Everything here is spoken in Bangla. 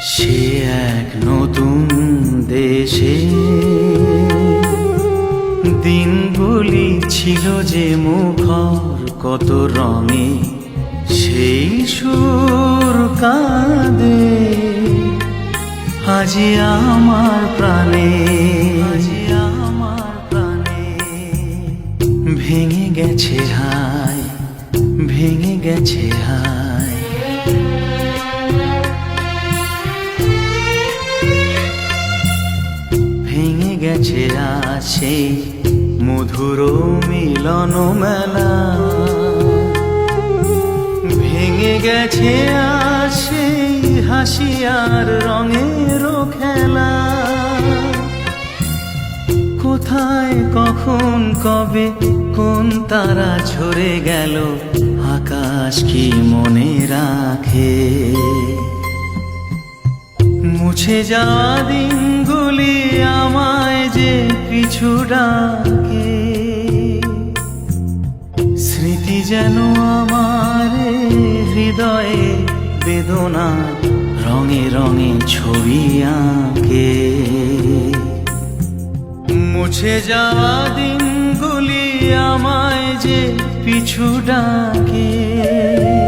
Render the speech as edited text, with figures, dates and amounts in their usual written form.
সে এক নতুন দেশে দিনগুলি ছিল যে মুখর কত রঙে, সেই সুর কাঁদে আজি আমার প্রাণে, ভেঙে গেছে হায়, ভেঙে গেছে হায়। ভেঙে গেছে আজ সেই মধুর মিলন মেলা, ভেঙে গেছে আজ সেই হাসি আর রঙের খেলা। কোথায় কখন কবে কোন তারা ঝরে গেল, আকাশ কি মনে রাখে? মুছে যাওয়া দিনগুলি আমায় যে পিছু ডাকে, স্মৃতি যেন আমার হৃদয়ে বেদনা রঙে রঙে ছবি আঁকে। মুছে যাওয়া দিনগুলি আমায় যে পিছু ডাকে।